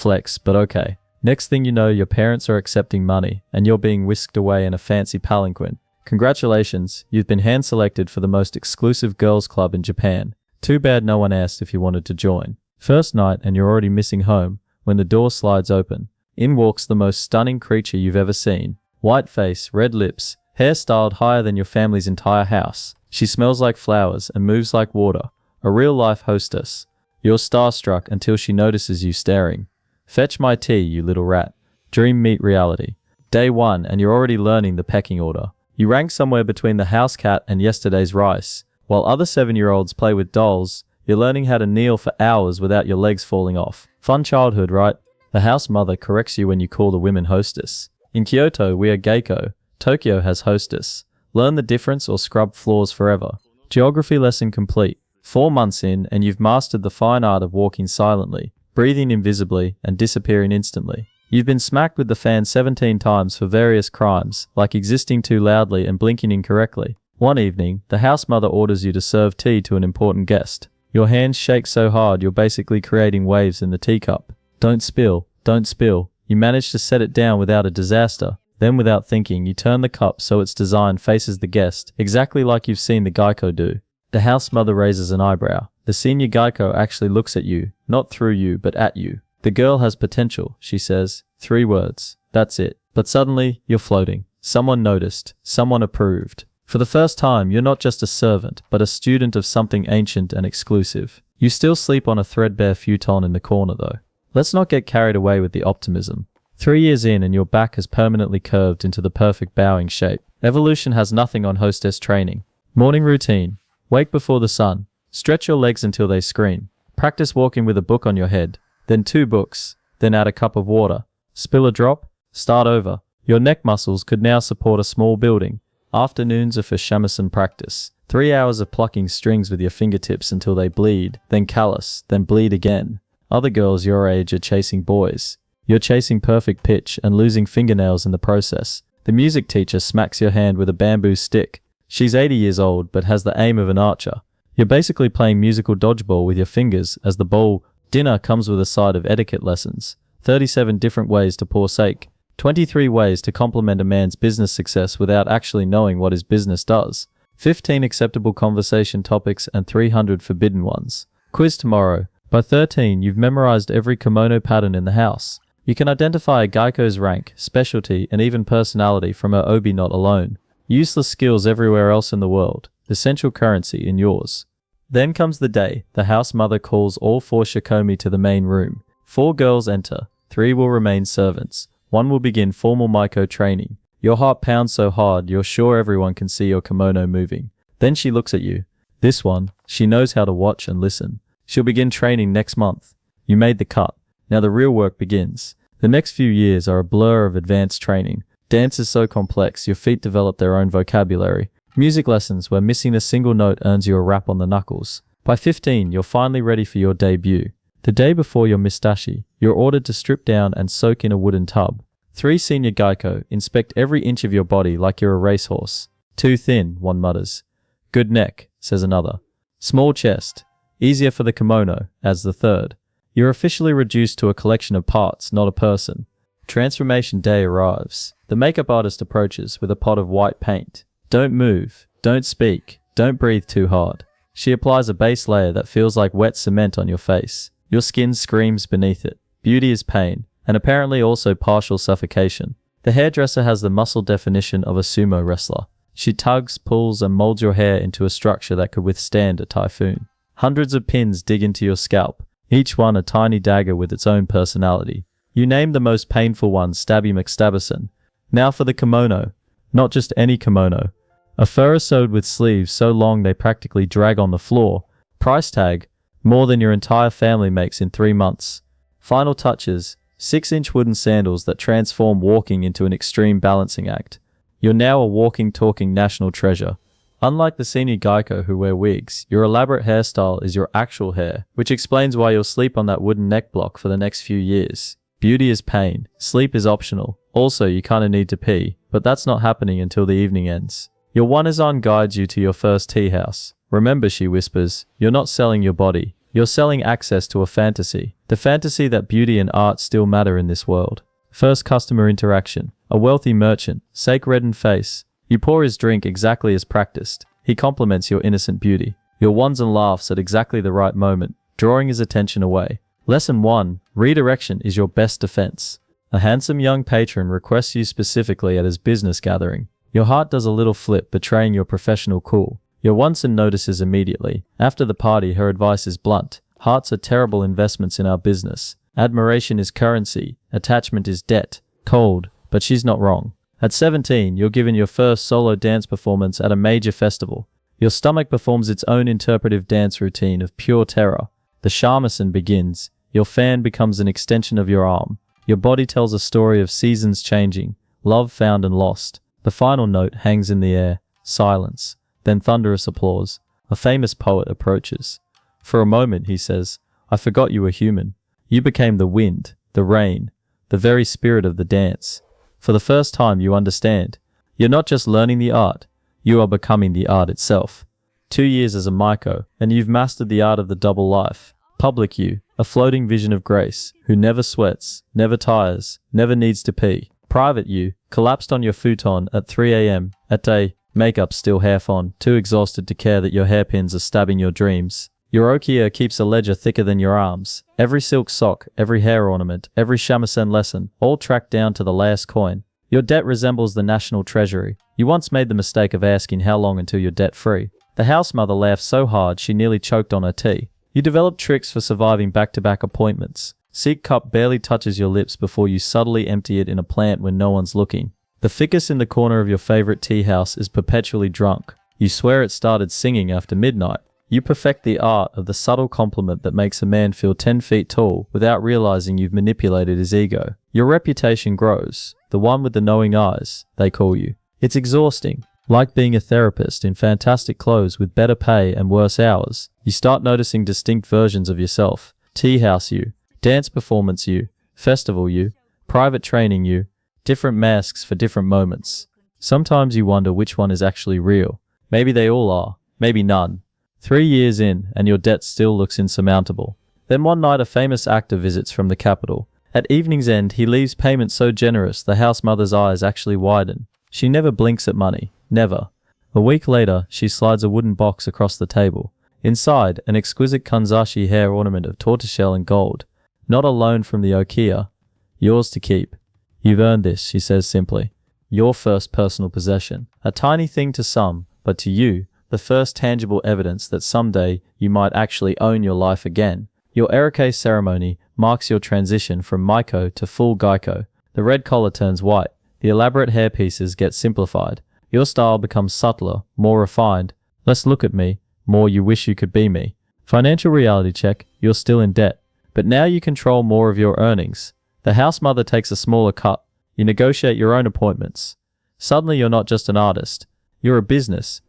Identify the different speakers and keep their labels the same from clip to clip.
Speaker 1: Flex, but okay. Next thing you know, your parents are accepting money, and you're being whisked away in a fancy palanquin. Congratulations, you've been hand-selected for the most exclusive girls' club in Japan. Too bad no one asked if you wanted to join. First night, and you're already missing home, when the door slides open. In walks the most stunning creature you've ever seen. White face, red lips, hair styled higher than your family's entire house. She smells like flowers and moves like water. A real-life hostess. You're starstruck until she notices you staring. Fetch my tea, you little rat. Dream meet reality. Day 1, and you're already learning the pecking order. You rank somewhere between the house cat and yesterday's rice. While other 7-year-olds play with dolls, you're learning how to kneel for hours without your legs falling off. Fun childhood, right? The house mother corrects you when you call the women hostess. In Kyoto, we are Geiko. Tokyo has hostess. Learn the difference or scrub floors forever. Geography lesson complete. 4 months in, and you've mastered the fine art of walking silently, breathing invisibly, and disappearing instantly. You've been smacked with the fan 17 times for various crimes, like existing too loudly and blinking incorrectly. One evening, the house mother orders you to serve tea to an important guest. Your hands shake so hard you're basically creating waves in the teacup. Don't spill, don't spill. You manage to set it down without a disaster. Then without thinking, you turn the cup so its design faces the guest, exactly like you've seen the Geiko do. The house mother raises an eyebrow. The senior Geiko actually looks at you, not through you, but at you. The girl has potential, she says. 3 words. That's it. But suddenly, you're floating. Someone noticed. Someone approved. For the first time, you're not just a servant, but a student of something ancient and exclusive. You still sleep on a threadbare futon in the corner, though. Let's not get carried away with the optimism. 3 years in and your back has permanently curved into the perfect bowing shape. Evolution has nothing on hostess training. Morning routine. Wake before the sun. Stretch your legs until they scream. Practice walking with a book on your head. Then 2 books. Then add a cup of water. Spill a drop. Start over. Your neck muscles could now support a small building. Afternoons are for shamisen practice. 3 hours of plucking strings with your fingertips until they bleed, then callus, then bleed again. Other girls your age are chasing boys. You're chasing perfect pitch and losing fingernails in the process. The music teacher smacks your hand with a bamboo stick. She's 80 years old, but has the aim of an archer. You're basically playing musical dodgeball with your fingers as the bowl. Dinner comes with a side of etiquette lessons. 37 different ways to pour sake. 23 ways to compliment a man's business success without actually knowing what his business does. 15 acceptable conversation topics and 300 forbidden ones. Quiz tomorrow. By 13, you've memorized every kimono pattern in the house. You can identify a Geiko's rank, specialty, and even personality from her obi knot alone. Useless skills everywhere else in the world. Essential currency in yours. Then comes the day. The house mother calls all 4 shikomi to the main room. 4 girls enter. 3 will remain servants. 1 will begin formal Maiko training. Your heart pounds so hard you're sure everyone can see your kimono moving. Then she looks at you. This one, she knows how to watch and listen. She'll begin training next month. You made the cut. Now the real work begins. The next few years are a blur of advanced training. Dance is so complex, your feet develop their own vocabulary. Music lessons where missing a single note earns you a rap on the knuckles. By 15, you're finally ready for your debut. The day before your mistashi, you're ordered to strip down and soak in a wooden tub. 3 senior Geiko inspect every inch of your body like you're a racehorse. Too thin, one mutters. Good neck, says another. Small chest. Easier for the kimono, adds the third. You're officially reduced to a collection of parts, not a person. Transformation day arrives. The makeup artist approaches with a pot of white paint. Don't move. Don't speak. Don't breathe too hard. She applies a base layer that feels like wet cement on your face. Your skin screams beneath it. Beauty is pain, and apparently also partial suffocation. The hairdresser has the muscle definition of a sumo wrestler. She tugs, pulls, and molds your hair into a structure that could withstand a typhoon. Hundreds of pins dig into your scalp, each one a tiny dagger with its own personality. You name the most painful one Stabby McStabberson. Now for the kimono. Not just any kimono. A fur sewed with sleeves so long they practically drag on the floor. Price tag, more than your entire family makes in 3 months. Final touches, 6-inch wooden sandals that transform walking into an extreme balancing act. You're now a walking, talking national treasure. Unlike the senior Geiko who wear wigs, your elaborate hairstyle is your actual hair, which explains why you'll sleep on that wooden neck block for the next few years. Beauty is pain. Sleep is optional. Also, you kinda need to pee, but that's not happening until the evening ends. Your one-is-on guides you to your first tea house. Remember, she whispers, you're not selling your body. You're selling access to a fantasy. The fantasy that beauty and art still matter in this world. First customer interaction. A wealthy merchant, sake-reddened face. You pour his drink exactly as practiced. He compliments your innocent beauty. Your wands and laughs at exactly the right moment, drawing his attention away. Lesson 1. Redirection is your best defense. A handsome young patron requests you specifically at his business gathering. Your heart does a little flip, betraying your professional cool. Your Wonson notices immediately. After the party, her advice is blunt. Hearts are terrible investments in our business. Admiration is currency. Attachment is debt. Cold, but she's not wrong. At 17, you're given your first solo dance performance at a major festival. Your stomach performs its own interpretive dance routine of pure terror. The shamisen begins. Your fan becomes an extension of your arm. Your body tells a story of seasons changing, love found and lost. The final note hangs in the air. Silence. Then thunderous applause. A famous poet approaches. For a moment, he says, I forgot you were human. You became the wind, the rain, the very spirit of the dance. For the first time, you understand. You're not just learning the art, you are becoming the art itself. 2 years as a Maiko, and you've mastered the art of the double life. Public you, a floating vision of grace, who never sweats, never tires, never needs to pee. Private you, collapsed on your futon at 3 a.m. at day, makeup still half on, too exhausted to care that your hairpins are stabbing your dreams. Your okiya keeps a ledger thicker than your arms. Every silk sock, every hair ornament, every shamisen lesson, all tracked down to the last coin. Your debt resembles the national treasury. You once made the mistake of asking how long until you're debt-free. The house mother laughed so hard she nearly choked on her tea. You develop tricks for surviving back-to-back appointments. Seek cup barely touches your lips before you subtly empty it in a plant when no one's looking. The ficus in the corner of your favorite tea house is perpetually drunk. You swear it started singing after midnight. You perfect the art of the subtle compliment that makes a man feel 10 feet tall without realizing you've manipulated his ego. Your reputation grows. The one with the knowing eyes, they call you. It's exhausting. Like being a therapist in fantastic clothes with better pay and worse hours. You start noticing distinct versions of yourself. Tea house you, dance performance you, festival you, private training you, different masks for different moments. Sometimes you wonder which one is actually real. Maybe they all are, maybe none. 3 years in, and your debt still looks insurmountable. Then one night a famous actor visits from the capital. At evening's end, he leaves payment so generous the house mother's eyes actually widen. She never blinks at money. Never. A week later, she slides a wooden box across the table. Inside, an exquisite kanzashi hair ornament of tortoiseshell and gold. Not a loan from the okiya. Yours to keep. You've earned this, she says simply. Your first personal possession. A tiny thing to some, but to you, the first tangible evidence that someday you might actually own your life again. Your erike ceremony marks your transition from Maiko to full Geiko. The red collar turns white. The elaborate hairpieces get simplified. Your style becomes subtler, more refined. Less look at me, more you wish you could be me. Financial reality check, you're still in debt. But now you control more of your earnings. The house mother takes a smaller cut. You negotiate your own appointments. Suddenly you're not just an artist. You're a business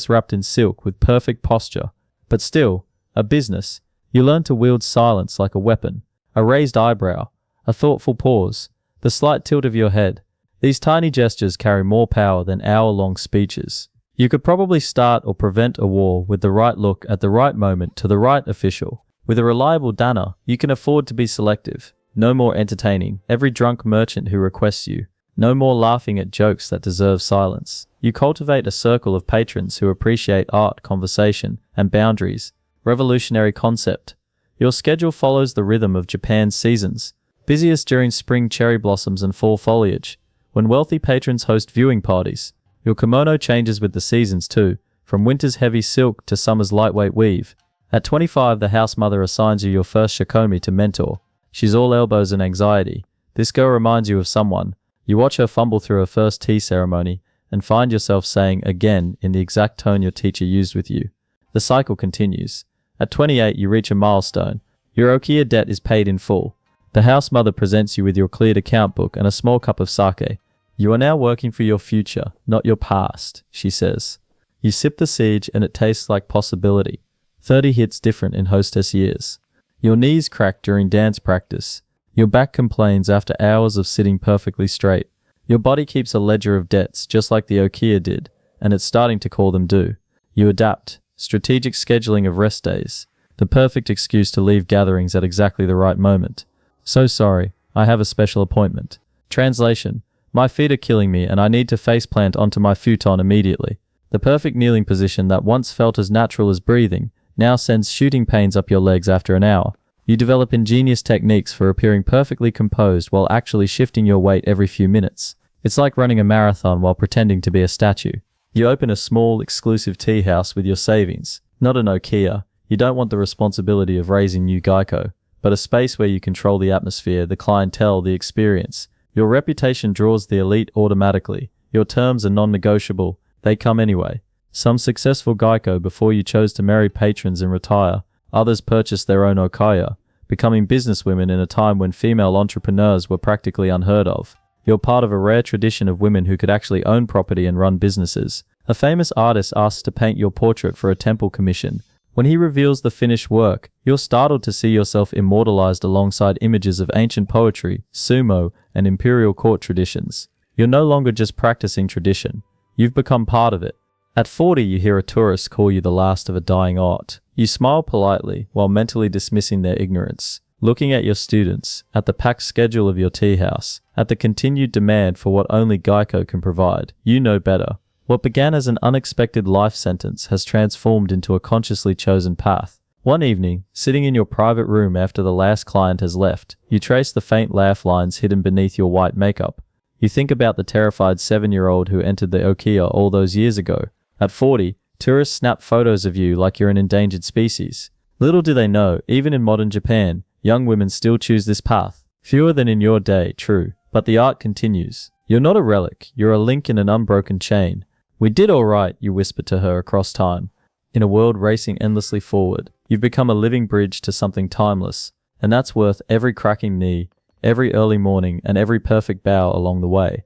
Speaker 1: wrapped in silk with perfect posture. But still, a business. You learn to wield silence like a weapon. A raised eyebrow, a thoughtful pause, the slight tilt of your head. These tiny gestures carry more power than hour-long speeches. You could probably start or prevent a war with the right look at the right moment to the right official. With a reliable dana, you can afford to be selective. No more entertaining every drunk merchant who requests you. No more laughing at jokes that deserve silence. You cultivate a circle of patrons who appreciate art, conversation, and boundaries. Revolutionary concept. Your schedule follows the rhythm of Japan's seasons. Busiest during spring cherry blossoms and fall foliage. When wealthy patrons host viewing parties. Your kimono changes with the seasons too, from winter's heavy silk to summer's lightweight weave. At 25, the house mother assigns you your first shikomi to mentor. She's all elbows and anxiety. This girl reminds you of someone. You watch her fumble through her first tea ceremony and find yourself saying again in the exact tone your teacher used with you. The cycle continues. At 28, you reach a milestone. Your okiya debt is paid in full. The house mother presents you with your cleared account book and a small cup of sake. You are now working for your future, not your past, she says. You sip the siege and it tastes like possibility. 30 hits different in hostess years. Your knees crack during dance practice. Your back complains after hours of sitting perfectly straight. Your body keeps a ledger of debts, just like the okiya did, and it's starting to call them due. You adapt. Strategic scheduling of rest days. The perfect excuse to leave gatherings at exactly the right moment. So sorry, I have a special appointment. Translation: my feet are killing me and I need to faceplant onto my futon immediately. The perfect kneeling position that once felt as natural as breathing now sends shooting pains up your legs after an hour. You develop ingenious techniques for appearing perfectly composed while actually shifting your weight every few minutes. It's like running a marathon while pretending to be a statue. You open a small, exclusive tea house with your savings. Not an okiya. You don't want the responsibility of raising new Geiko, but a space where you control the atmosphere, the clientele, the experience. Your reputation draws the elite automatically. Your terms are non-negotiable. They come anyway. Some successful Geiko before you chose to marry patrons and retire. Others purchased their own okiya, becoming businesswomen in a time when female entrepreneurs were practically unheard of. You're part of a rare tradition of women who could actually own property and run businesses. A famous artist asks to paint your portrait for a temple commission. When he reveals the finished work, you're startled to see yourself immortalized alongside images of ancient poetry, sumo, and imperial court traditions. You're no longer just practicing tradition. You've become part of it. At 40, you hear a tourist call you the last of a dying art. You smile politely while mentally dismissing their ignorance. Looking at your students, at the packed schedule of your tea house, at the continued demand for what only Geiko can provide, you know better. What began as an unexpected life sentence has transformed into a consciously chosen path. One evening, sitting in your private room after the last client has left, you trace the faint laugh lines hidden beneath your white makeup. You think about the terrified 7-year-old who entered the okiya all those years ago. At 40, tourists snap photos of you like you're an endangered species. Little do they know, even in modern Japan, young women still choose this path. Fewer than in your day, true, but the art continues. You're not a relic, you're a link in an unbroken chain. We did all right, you whisper to her across time. In a world racing endlessly forward, you've become a living bridge to something timeless, and that's worth every cracking knee, every early morning, and every perfect bow along the way.